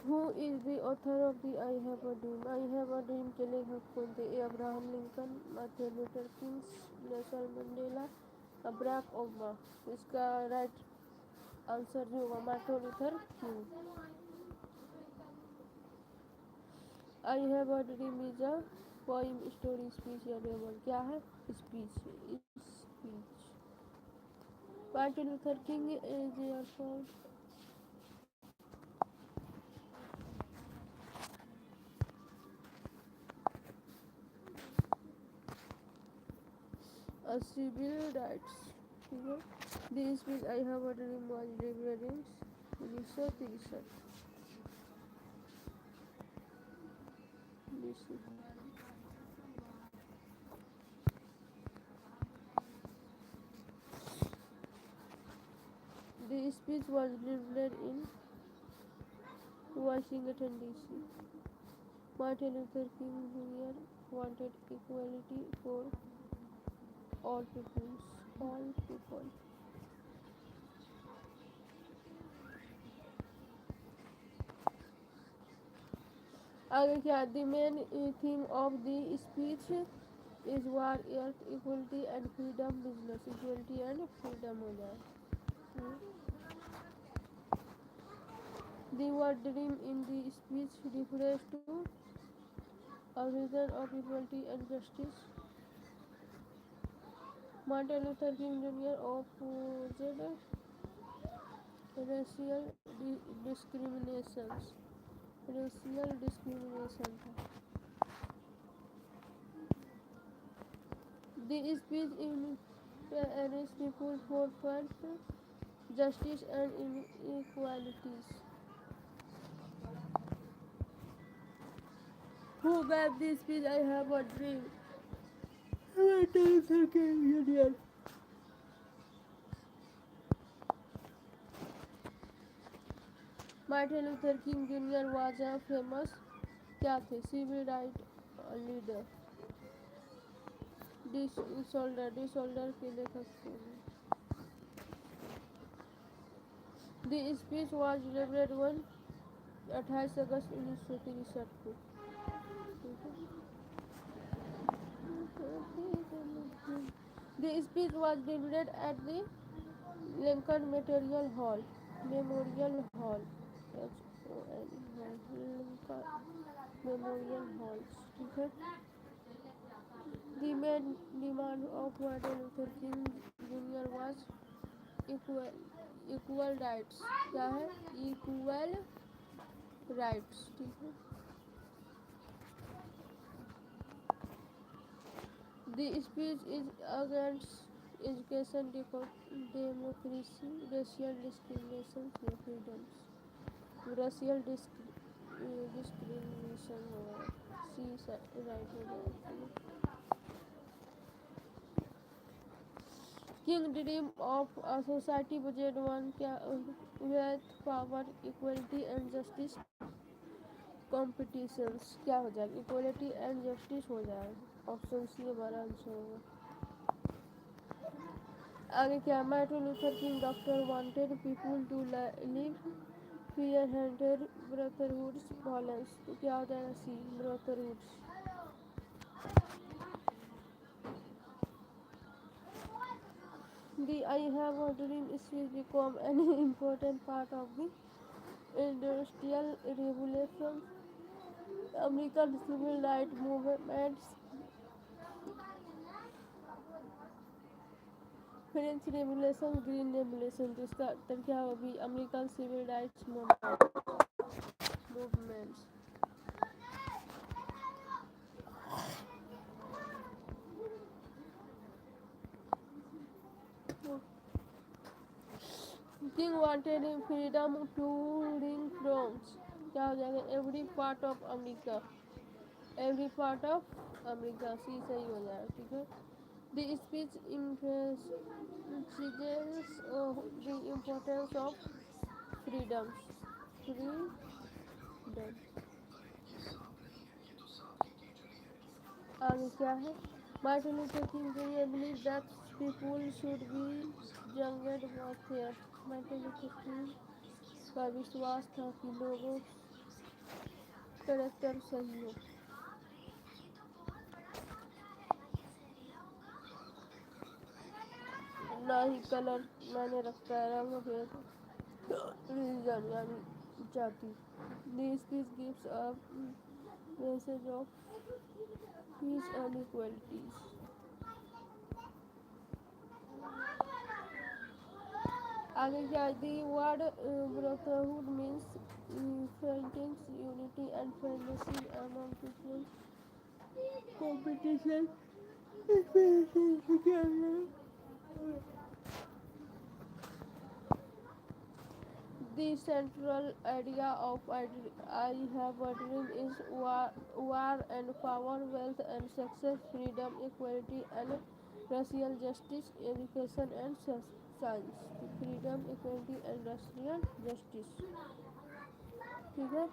Who is the author of the I have a dream? I have a dream के लेखक कौन थे? A Abraham Lincoln, Martin Luther King, Nelson Mandela, Barack Obama. इसका right answer जो होगा Martin Luther King. I have a dream is a poem, story, speech या novel. क्या है? Speech. Speech. Martin Luther King is your for civil rights. ठीक है। This speech I have a dream was delivered in 1963। The speech was delivered in Washington DC. Martin Luther King Jr. wanted equality for all peoples, all people. आगे क्या? The main theme of the speech is war, earth, equality and freedom, business, equality and freedom हो जाए। The word dream in the speech refers to a vision of equality and justice. Martin Luther King Jr. opposed racial discriminations. racial discrimination था। The speech empowers people for faith, justice and inequalities. Who gave this speech? I have a dream. Martin Luther King Jr. Martin Luther King Jr. was a famous क्या थे? Civil rights leader. Disorder के लेखक थे। The speech was delivered on 28 अगस्त 1963 को। The speech was delivered at the Lincoln Memorial Hall. Memorial Hall. Lincoln Memorial Hall. ठीक है। The main demand of Martin Luther King Jr. was equal rights. क्या है? Equal rights. ठीक है। The speech is against education, democracy, racial discrimination and freedoms. Racial discrimination होगा। C right हो जाएगा। King dream of a society budget one क्या? Wealth, power, equality and justice competitions। क्या हो जाएगा? Equality and justice हो जाएगा। ऑप्शन सी हमारा आंसर होगा। आगे क्या? Martin Luther King doctor wanted people to live fear hated brotherhoods violence। तो क्या हो जाएगा? See brotherhoods। The I have a dream speech become an important part of the industrial revolution, American civil rights movements, French revolution, green revolution. तो इसका उत्तर क्या होगा? अभी American civil rights movements. King wanted freedom to ring from. क्या हो जाएगा? Every part of America. Every part of America. C सही हो जाएगा। ठीक है। The speech emphasizes the importance of freedom. Freedom. आगे क्या है? Martin Luther King junior believe that people should be jungle war fair. Martin Luther King का विश्वास था कि लोगों करेक्टर सही है। ना ही कलर मैंने रखा है रंग भेद रीजन यानी जाति। This piece gives a message of peace and equalities. आगे क्या है? The word brotherhood means friends unity and fairness among people competition the central idea of I have a dream is war and power, wealth and success, freedom, equality and racial justice, education and science. Freedom, equality and racial justice। ठीक है।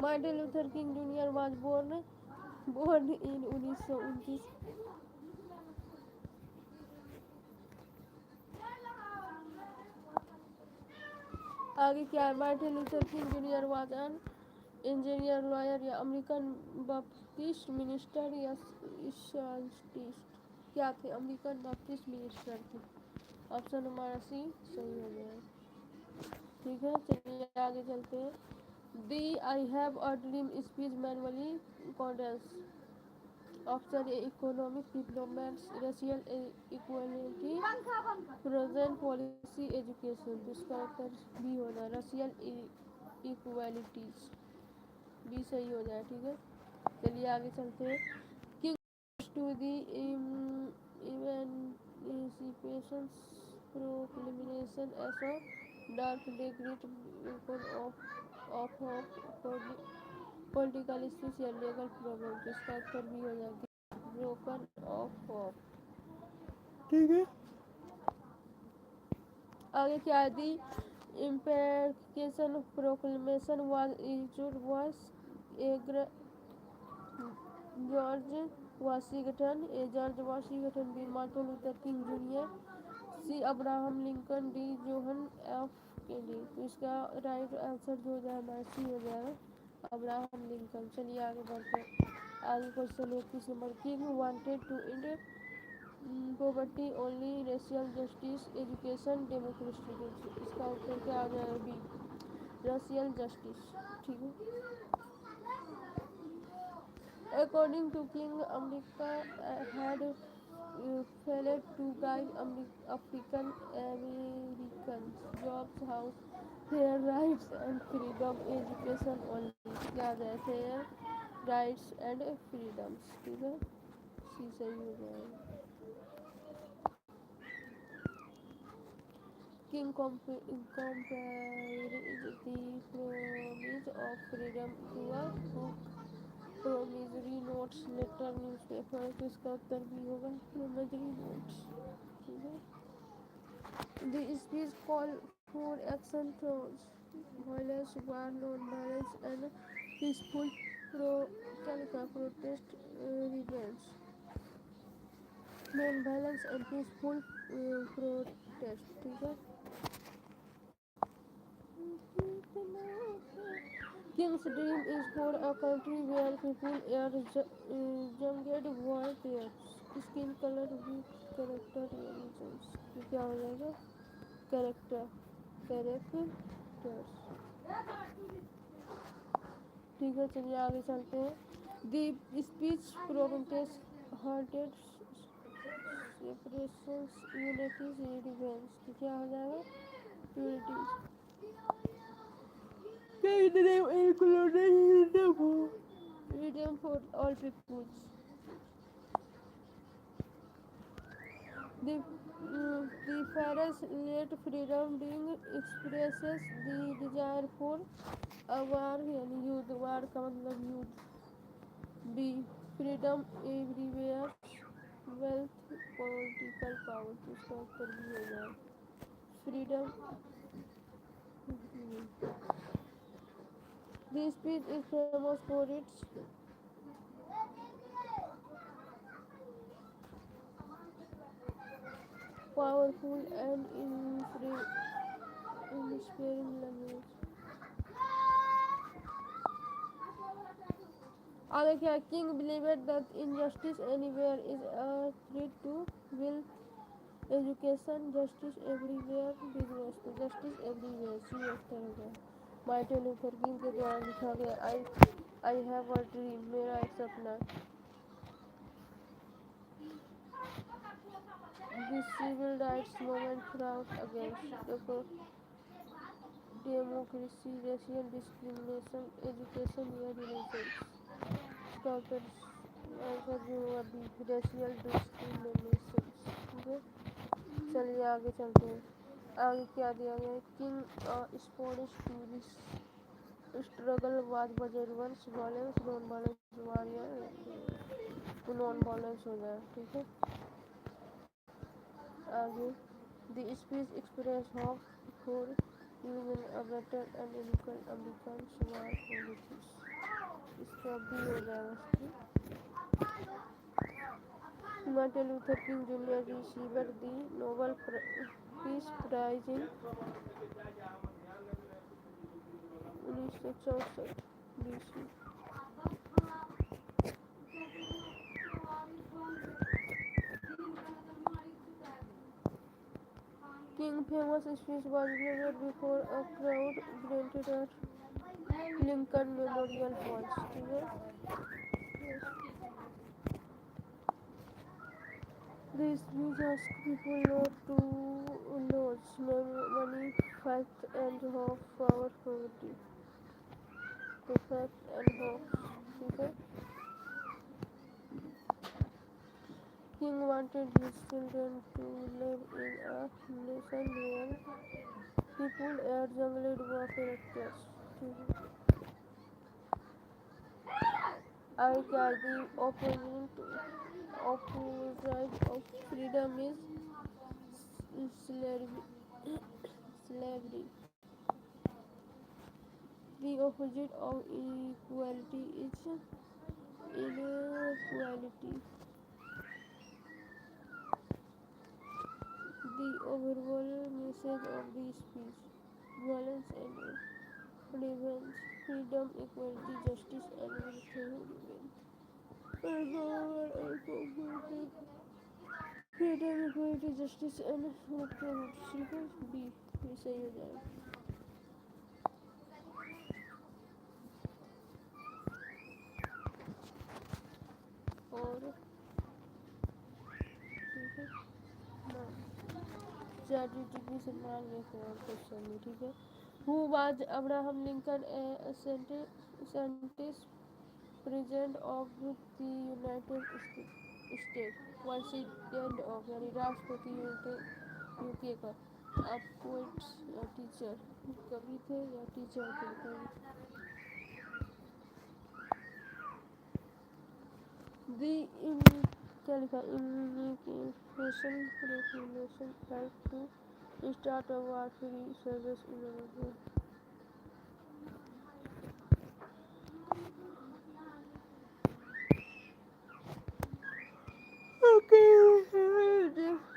Martin Luther King junior was born in 1929। आगे क्या है? Martin Luther King junior was an engineer, lawyer या American Baptist minister या scientist. क्या थे? American Baptist minister थे। ऑप्शन हमारा सी सही हो गया। ठीक है, चलिए आगे चलते हैं। The I have a dream speech manually condense. Option A economic diplomats, racial equality, present policy, education. तो इसका उत्तर बी होना है, रेशियल इक्वालिटीज। बी सही हो जाए। ठीक है, चलिए आगे चलते हैं। King to the emancipation proclamation as a dark day great of political issues या लीगल प्रॉब्लम। तो इसका उत्तर भी हो जाएगा, ब्रोकन ऑफ होप। ठीक है, आगे क्या है? The emancipation proclamation was issued George Washington, A George Washington, B Martin Luther King junior, C Abraham Lincoln, D John F Kennedy. तो इसका राइट आंसर जो हो जाए हमारा सी हो जाएगा, अब्राहम लिंकन। चलिए आगे बढ़ते हैं। आगे क्वेश्चन 21 नंबर। King wanted to end poverty only, racial justice, education, democracy. इसका उत्तर क्या आ जाएगा? B racial justice. ठीक है, according to King, America had failed to guide African Americans jobs, house, fair rights and freedom, education only। क्या जाए? fair rights and freedoms। ठीक है, सी सही हो जाएगा। King compared the promise of freedom to a book promissory notes letter newspaper. तो इसका उत्तर भी होगा promissory notes। ठीक है, the speech call for action towards violence, war, non-violence and peaceful protest revenge, non-violence and peaceful protest। ठीक है, King's dream is for a country where people are young, war, their skin color, weak character, religions। तो क्या हो जाएगा? Characters. ठीक है, चलिए आगे चलते हैं। The speech protest hatred separations unities revenge. तो क्या हो जाएगा? Unities. Freedom for all peoples. The Pharaoh's late freedom being expresses the desire for a war यानी युद्ध। वार का मतलब युद्ध। B freedom everywhere, wealth, political power. तो इसका उत्तर भी हो जाए freedom. This speech is famous for its powerful and inspiring language। आगे क्या है, King believed that injustice anywhere is a threat to will education, justice everywhere business to justice everywhere, C उत्तर हो गया। मार्टिन लूथर किंग के द्वारा लिखा गया आई हैव अ ड्रीम, मेरा एक सपना। The civil rights movement fought against democracy, racial discrimination, education या relations. Doctor आंसर जो होगा बी, racial discrimination। ठीक है, चलिए आगे चलते हैं। आगे क्या दिया गया है, King sports to struggle was बजरवंश violence non violence warrior, non violence हो जाए। ठीक है, आगे the speech express hope for union a better and equal American समाज पॉलिटिक्स, इसका भी हो जाएगा। Martin Luther King junior receiver the Nobel peace prize in 1964 BC। King famous speech was delivered before a crowd gathered at Lincoln Memorial Hall। ठीक है, the speech asked people not to lose money, faith and hope, power, poverty, to faith and hope। ठीक है, King wanted his children to live in a nation where people are judged by characters। ठीक है, I can the opposite of freedom is slavery. The opposite of equality is inequality. The overall message of the speech: violence and revenge, freedom, equality, justice, and revenge. Freedom, equality, justice, and revenge। B, ये सही हो जाएगा। और ठीक है ना, charity की सम्मान लेते हैं और क्वेश्चन में। ठीक है, who was Abraham Lincoln a sentence president of the United state, president of यानी राष्ट्रपति यूके का। आप पोइट्स या टीचर, कवि थे या टीचर थे कवि। दी इन क्या लिखा, immigration regulation help to start a war free service in India.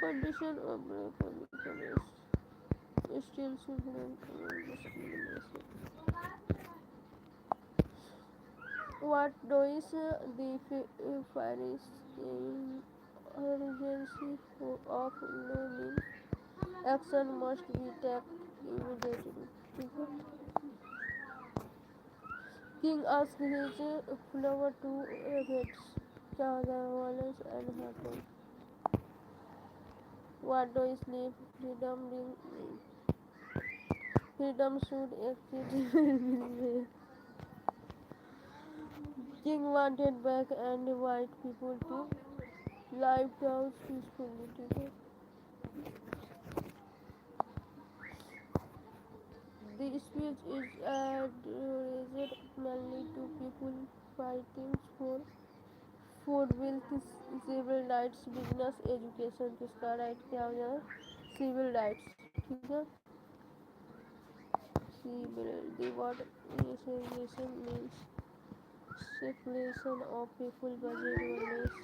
Condition of commerce still suffering discrimination. What does the Paris urgency of law mean? Action must be taken immediately। ठीक है, King asked his follower to avoid क्या हो जाएगा, violence and hatred। What does live freedom mean? Freedom should exist everywhere। King wanted black and white people to live down peacefully। ठीक है, the speech is addressed mainly to people fighting for wealth, civil rights, business, education। किसका right क्या हो जाए, civil rights. ठीक है, civil, the word segregation means separation of people based on race।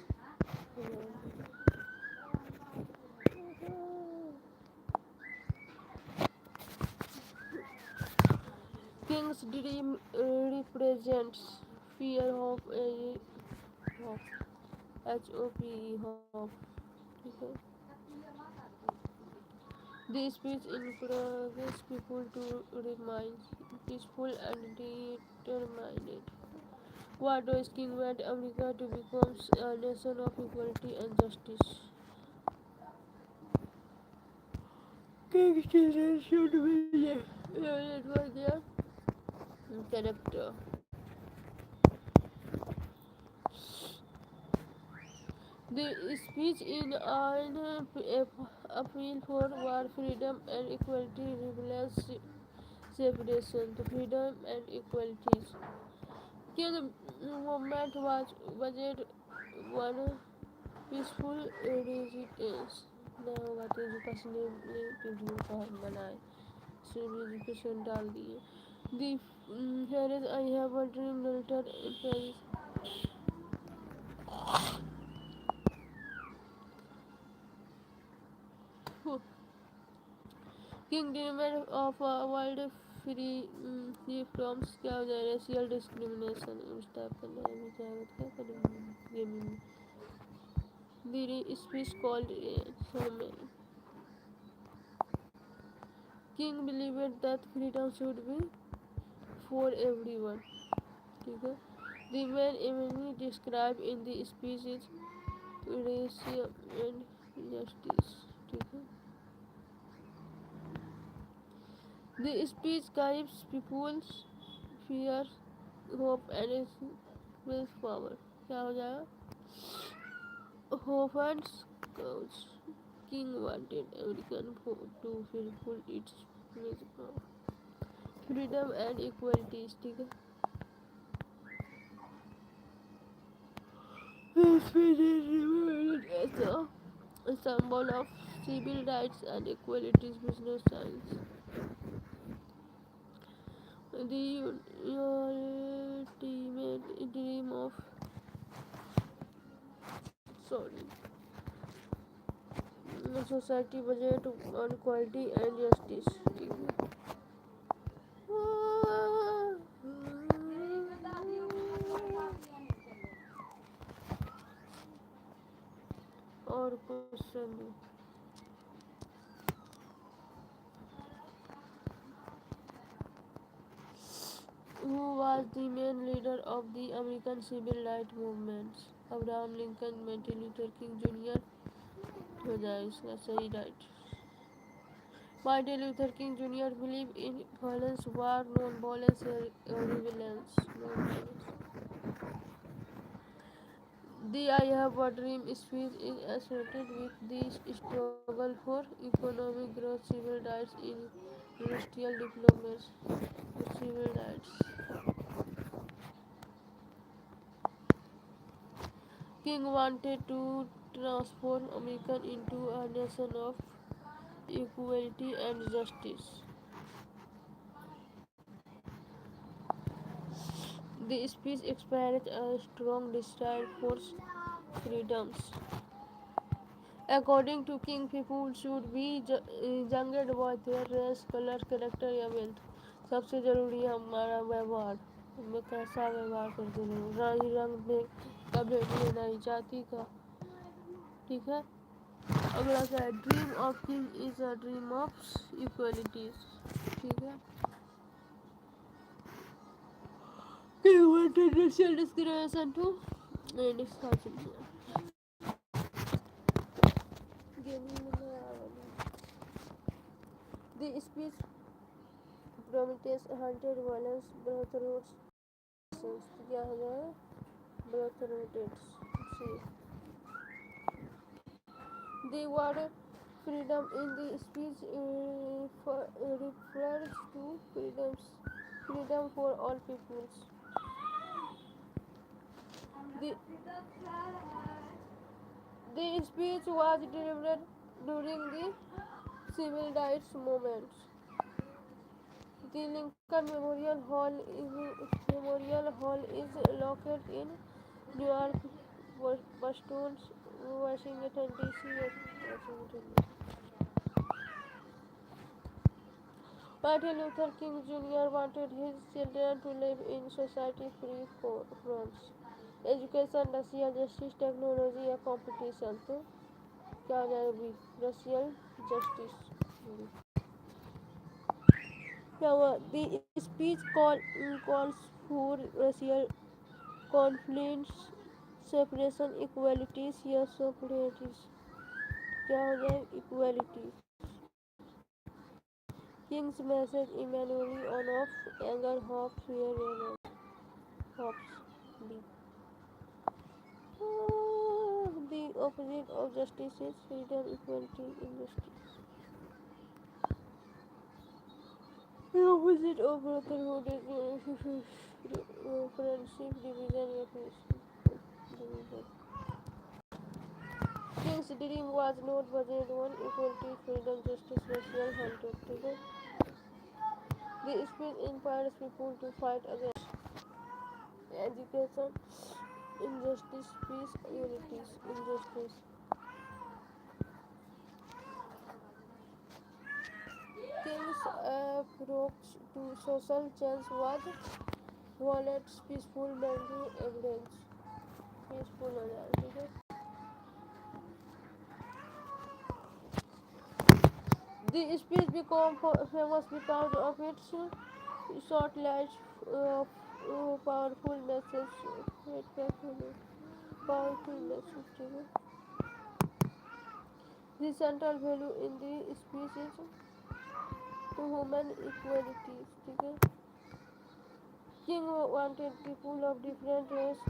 King's dream represents fear, hope, HOPE, hope. ठीक है. The speech encourages people to remain peaceful and determined. What does King want America to become a nation of equality and justice? King's children should be learned for their character. The speech in an appeal for war, freedom and equality reveals separation, freedom and equalities. King movement was budget one peaceful resistance. नया होगा तो education ने video का हम बनाए सिर्फ education डाल दिए. दी here is I have a dream letter in Paris. King dreamer of a world free from क्या हो जाए racial discrimination उस टाइप का नहीं भी जाएगा तो क्या करेंगे गेमिंग में. The speech called sermon. King believed that freedom should be for everyone. ठीक है. The main enemy described in the speech is racism and justice. ठीक है. The speech gives people's fear, hope and willpower. क्या हो जाएगा? Hope and courage. King wanted American to fulfill its message of freedom and equality. ठीक है. This speech is regarded as a symbol of civil rights and equalities business science. The ultimate dream of society budget on quality and justice. ठीक है. और question who was the main leader of the American civil rights movements? Abraham Lincoln, Martin Luther King Jr. हो जाए इसका सही right. Martin Luther King Jr. believed in violence, war, non-violence, resilience. The I Have a Dream speech is associated with the struggle for economic growth, civil rights, industrial development, civil rights. King wanted to transform America into a nation of equality and justice. The speech expressed a strong desire for freedoms. According to King, people should be judged by their race, color, character या wealth. सबसे ज़रूरी है हमारा व्यवहार. हमें कैसा व्यवहार करते हैं. रंग में का भेद लेना ही जाति का. ठीक है. अगला क्या है? Dream of king is a dream of equalities. ठीक है. King wanted racial discrimination to end discrimination. The speech promotes anti-violence brotherhoods. क्या हो जाए? Brotherhoods. The word freedom in the speech refers to freedom for all peoples. The speech was delivered during the civil rights movement. The Lincoln Memorial Hall is located in New York, Boston, Washington DC. Martin Luther King Jr. wanted his children to live in society free from education, racial justice, technology या competition. तो क्या हो जाएगा भी racial justice. क्या हुआ? The speech calls for racial conflicts, separation, equalities या suffrages. क्या हो जाए? Equalities. King's message Emmanuel on of anger, hope, fear, and hopes. B. The opposite of justice is freedom, equality, injustice. The opposite of brotherhood is friendship, division, या division. King's dream was not budget one, equality, freedom, justice, racial hunted. ठीक है? The speech inspires people to fight against education, injustice, peace, unity, injustice. King's approach to social change was violent, peaceful, manly, evidence. Peaceful हो जाए, ठीक है? The speech became famous because of its short, light, powerful message. Powerful message, ठीक है? The central value in the speech is to human equality, ठीक है? King wanted people of different races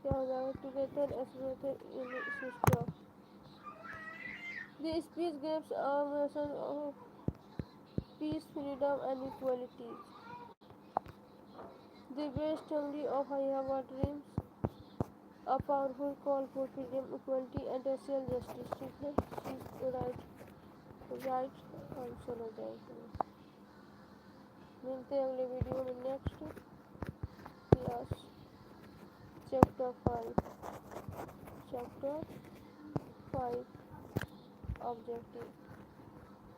to live together as brothers in system. The speech gives a message of peace, freedom, and equality. The best only of I have a dreams, a powerful call for freedom, equality, and racial justice. ठीक है? right answer हो जाएगा. मिलते हैं अगले video में next class chapter 5 objective.